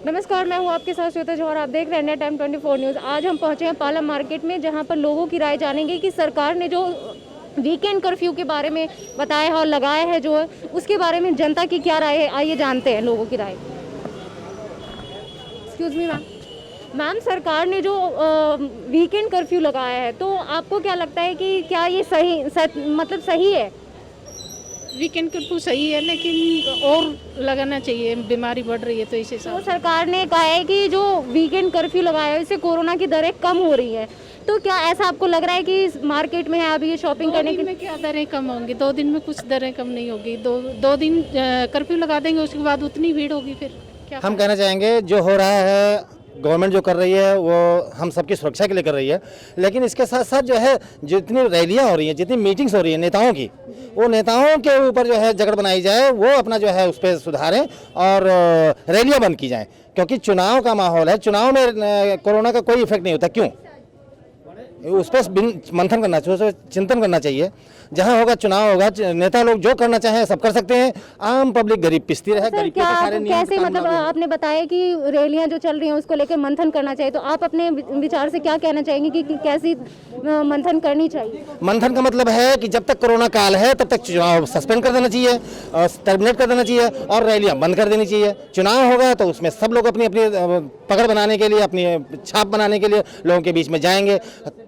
नमस्कार, मैं हूं आपके साथ श्वेता जौहर। आप देख रहे हैं इंडिया टाइम 24 न्यूज़। आज हम पहुंचे हैं पालम मार्केट में, जहां पर लोगों की राय जानेंगे कि सरकार ने जो वीकेंड कर्फ्यू के बारे में बताया है और लगाया है जो है, उसके बारे में जनता की क्या राय है। आइए जानते हैं लोगों की राय। एक्सक्यूज़ मी मैम, सरकार ने जो वीकेंड कर्फ्यू लगाया है, तो आपको क्या लगता है कि क्या ये मतलब सही है? वीकेंड कर्फ्यू सही है, लेकिन और लगाना चाहिए, बीमारी बढ़ रही है तो इस तो हिसाब से। सरकार ने कहा है कि जो वीकेंड कर्फ्यू लगाया है इससे कोरोना की दरें कम हो रही हैं, तो क्या ऐसा आपको लग रहा है कि इस मार्केट में है अभी ये शॉपिंग दो करने दिन की? में क्या दरें कम होंगी? 2 दिन में कुछ दरें कम नहीं होगी। दो दिन कर्फ्यू लगा देंगे, उसके बाद उतनी भीड़ होगी, फिर क्या हम कहना चाहेंगे जो हो रहा है, गवर्नमेंट जो कर रही है वो हम सबकी सुरक्षा के लिए कर रही है, लेकिन इसके साथ साथ जो है जितनी रैलियां हो रही हैं, जितनी मीटिंग्स हो रही हैं नेताओं की, वो नेताओं के ऊपर जो है जगड़ बनाई जाए, वो अपना जो है उस पर सुधारें और रैलियां बंद की जाएं, क्योंकि चुनाव का माहौल है। चुनाव में कोरोना का कोई इफेक्ट नहीं होता। क्यों? उस पर मंथन करना चाहिए, उस पर चिंतन करना चाहिए। जहां होगा चुनाव होगा, नेता लोग जो करना चाहें सब कर सकते हैं। आम पब्लिक गरीब पिसती रहे, सर, गरीब क्या के आप सारे नियम कैसे, मतलब आपने बताया कि रैलियां जो चल रही हैं उसको लेकर मंथन करना चाहिए, तो आप अपने विचार से क्या कहना चाहेंगे कि कैसी मंथन करनी चाहिए? मंथन का मतलब है कि जब तक कोरोना काल है तब तक चुनाव सस्पेंड कर देना चाहिए, टर्मिनेट कर देना चाहिए और रैलियां बंद कर देनी चाहिए। चुनाव होगा तो उसमें सब लोग अपनी अपनी पकड़ बनाने के लिए, अपनी छाप बनाने के लिए लोगों के बीच में जाएंगे।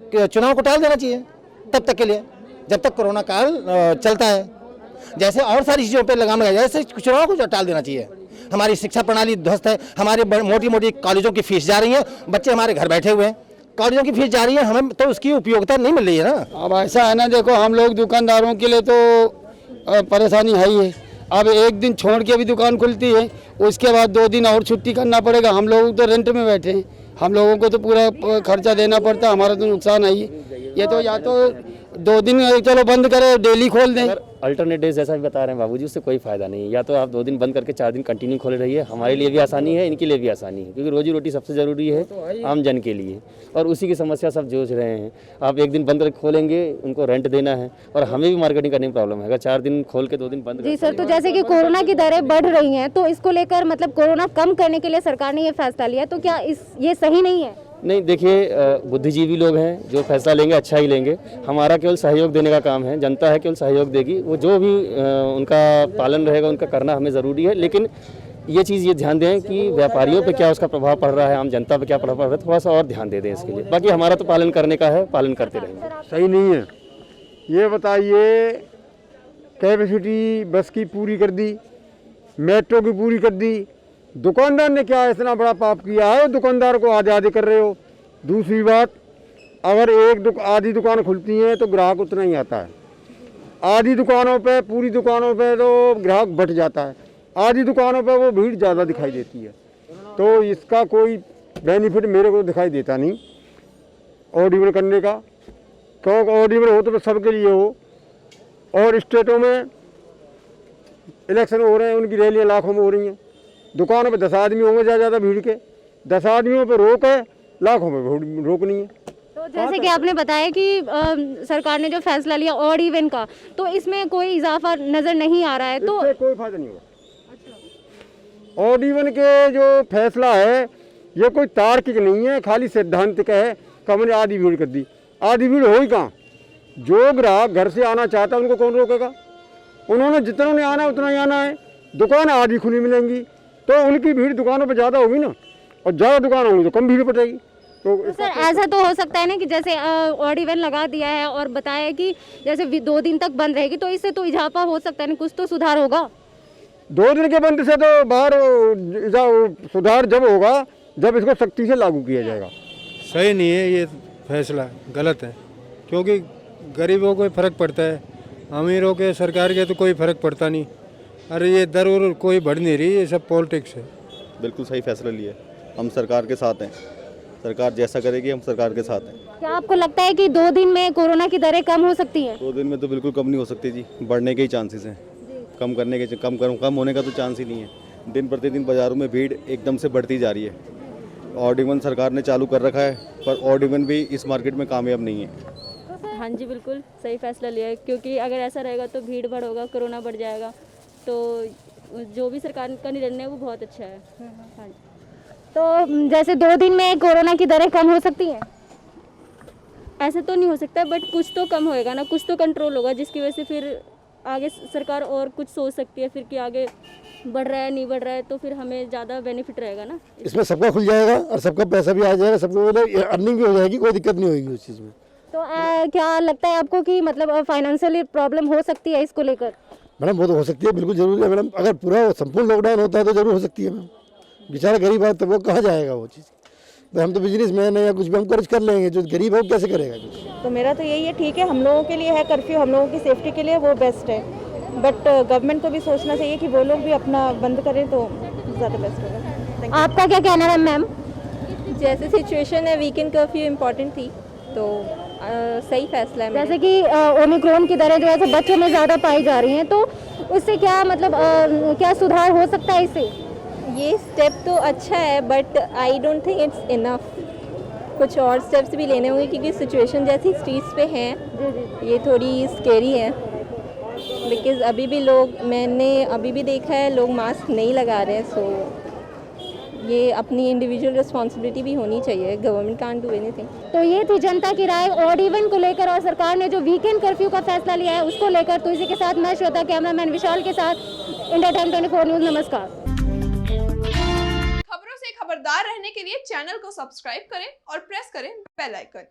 चुनाव को टाल देना चाहिए तब तक के लिए, जब तक कोरोना काल चलता है। जैसे और सारी चीज़ों पर लगाम लगाया, जैसे चुनाव को टाल देना चाहिए। हमारी शिक्षा प्रणाली ध्वस्त है, हमारे मोटी मोटी कॉलेजों की फीस जा रही है, बच्चे हमारे घर बैठे हुए हैं, कॉलेजों की फीस जा रही है, हमें तो उसकी उपयोगिता नहीं मिल रही है ना। अब ऐसा है ना, देखो हम लोग दुकानदारों के लिए तो परेशानी है ही है। अब एक दिन छोड़ के भी दुकान खुलती है, उसके बाद 2 दिन और छुट्टी करना पड़ेगा। हम लोग तो रेंट में बैठे हैं, हम लोगों को तो पूरा खर्चा देना पड़ता है, हमारा तो नुकसान है ही। ये तो या तो 2 दिन चलो बंद करें, डेली खोल दें। अल्टरनेट डेज जैसा भी बता रहे हैं बाबूजी, उससे कोई फायदा नहीं है। या तो आप 2 दिन बंद करके 4 दिन कंटिन्यू खोले रहिए, हमारे लिए भी आसानी है, इनके लिए भी आसानी है, क्योंकि रोजी रोटी सबसे ज़रूरी है आम जन के लिए, और उसी की समस्या सब जूझ रहे हैं। आप 1 दिन बंद करके खोलेंगे, उनको रेंट देना है और हमें भी मार्केटिंग करने में प्रॉब्लम है। अगर 4 दिन खोल के 2 दिन बंद। जी सर, तो जैसे कि कोरोना की दरें बढ़ रही हैं, तो इसको लेकर मतलब कोरोना कम करने के लिए सरकार ने ये फैसला लिया, तो क्या ये सही नहीं है? नहीं, देखिए बुद्धिजीवी लोग हैं, जो फैसला लेंगे अच्छा ही लेंगे। हमारा केवल सहयोग देने का काम है, जनता है केवल सहयोग देगी। वो जो भी उनका पालन रहेगा उनका करना हमें ज़रूरी है, लेकिन ये चीज़ ये ध्यान दें कि व्यापारियों पे क्या उसका प्रभाव पड़ रहा है, आम जनता पे क्या प्रभाव पड़ रहा है, थोड़ा सा और ध्यान दे दें इसके लिए। बाकी हमारा तो पालन करने का है, पालन करते रहेंगे। सही नहीं है। ये बताइए, कैपेसिटी बस की पूरी कर दी, मेट्रो की पूरी कर दी, दुकानदार ने क्या इतना बड़ा पाप किया है? दुकानदार को आज़ादी कर रहे हो। दूसरी बात, अगर आधी दुकान खुलती हैं तो ग्राहक उतना ही आता है। आधी दुकानों पे, पूरी दुकानों पे तो ग्राहक बढ़ जाता है, आधी दुकानों पे वो भीड़ ज़्यादा दिखाई देती है। तो इसका कोई बेनिफिट मेरे को दिखाई देता नहीं ऑड इवन करने का, क्योंकि ऑड इवन हो तो सबके लिए हो। और स्टेटों में इलेक्शन हो रहे हैं, उनकी रैलियाँ लाखों में हो रही हैं। दुकानों पे 10 आदमी होंगे ज़्यादा भीड़ के, 10 आदमियों पे रोक है, लाखों में रोक नहीं है। तो जैसे कि आपने बताया कि सरकार ने जो फैसला लिया ऑड इवन का, तो इसमें कोई इजाफा नज़र नहीं आ रहा है, तो इससे कोई फायदा नहीं होगा। ऑड इवन के जो फैसला है ये कोई तार्किक नहीं है, खाली सैद्धांतिक है कि हमने आधी भीड़ कर दी। आधी भीड़ हो ही कहाँ? जो ग्राहक घर से आना चाहता है उनको कौन रोकेगा? उन्होंने जितना ने आना है उतना ही आना है। दुकान आधी खुली मिलेंगी तो उनकी भीड़ दुकानों पर ज़्यादा होगी ना, और ज़्यादा दुकान होंगी तो कम भीड़ पड़ेगी। तो सर ऐसा तो हो सकता है ना कि जैसे ऑड इवन लगा दिया है और बताया है कि जैसे 2 दिन तक बंद रहेगी, तो इससे तो इजाफा हो सकता है ना, कुछ तो सुधार होगा। 2 दिन के बंद से तो बाहर सुधार जब होगा जब इसको सख्ती से लागू किया जाएगा। सही नहीं है, ये फैसला गलत है, क्योंकि गरीबों को फ़र्क पड़ता है, अमीरों के सरकार के तो कोई फ़र्क पड़ता नहीं। अरे ये दर और कोई बढ़ नहीं रही, ये सब पॉलिटिक्स है। बिल्कुल सही फैसला लिया, हम सरकार के साथ हैं, सरकार जैसा करेगी हम सरकार के साथ हैं। क्या आपको लगता है कि 2 दिन में कोरोना की दरें कम हो सकती हैं? 2 दिन में तो बिल्कुल कम नहीं हो सकती जी, बढ़ने के ही चांसेस हैं। कम करने के कम होने का तो चांस ही नहीं है। दिन प्रतिदिन बाज़ारों में भीड़ एकदम से बढ़ती जा रही है। ऑड इवन सरकार ने चालू कर रखा है, पर ऑड इवन भी इस मार्केट में कामयाब नहीं है। हाँ जी, बिल्कुल सही फैसला लिया है, क्योंकि अगर ऐसा रहेगा तो भीड़ बढ़ होगा, कोरोना बढ़ जाएगा। तो जो भी सरकार का निर्णय है वो बहुत अच्छा है। हाँ जी। तो जैसे 2 दिन में कोरोना की दरें कम हो सकती हैं? ऐसे तो नहीं हो सकता, बट कुछ तो कम होएगा ना, कुछ तो कंट्रोल होगा, जिसकी वजह से फिर आगे सरकार और कुछ सोच सकती है फिर कि आगे बढ़ रहा है नहीं बढ़ रहा है, तो फिर हमें ज़्यादा बेनिफिट रहेगा ना। इसमें सबका खुल जाएगा और सबका पैसा भी आ जाएगा, सबको अर्निंग भी हो जाएगी, कोई दिक्कत नहीं होगी उस चीज़ में। तो क्या लगता है आपको कि मतलब फाइनेंशियली प्रॉब्लम हो सकती है इसको लेकर? मैडम वो तो हो सकती है, बिल्कुल जरूरी है मैडम। अगर पूरा संपूर्ण लॉकडाउन होता है तो जरूर हो सकती है मैम। बेचारा गरीब है तो वो कहाँ जाएगा वो चीज़। तो हम तो बिजनेस मैन है या कुछ भी हम कर्ज कर लेंगे, जो गरीब है वो कैसे करेगा कुछ। तो मेरा तो यही है, ठीक है हम लोगों के लिए है कर्फ्यू, हम लोगों की सेफ्टी के लिए वो बेस्ट है, बट गवर्नमेंट को भी सोचना चाहिए कि वो लोग भी अपना बंद करें तो ज़्यादा बेस्ट होगा। आपका क्या कहना है मैम? जैसे सिचुएशन है वीकेंड कर्फ्यू इम्पोर्टेंट थी, तो सही फैसला है। जैसे कि ओमिक्रॉन की दरें जो है तो बच्चों में ज़्यादा पाई जा रही हैं, तो उससे क्या मतलब क्या सुधार हो सकता है इससे? ये स्टेप तो अच्छा है, but I don't think it's enough. कुछ और स्टेप्स भी लेने होंगे, क्योंकि सिचुएशन जैसी स्ट्रीट्स पे हैं ये थोड़ी स्केरी है। बिकॉज़ अभी भी मैंने अभी भी देखा है लोग मास्क नहीं लगा रहे हैं, सो ये अपनी इंडिविजुअल रिस्पॉन्सिबिलिटी भी होनी चाहिए, गवर्नमेंट कांट डू एनीथिंग। तो ये थी जनता की राय ऑड इवन को लेकर, और सरकार ने जो वीकेंड कर्फ्यू का फैसला लिया है उसको लेकर। तो इसी के साथ मैं श्वेता, कैमरामैन विशाल के साथ, इंडिया टाइम 24 न्यूज़। नमस्कार। खबरों से खबरदार रहने के लिए चैनल को सब्सक्राइब करें और प्रेस करें बेल आइकन।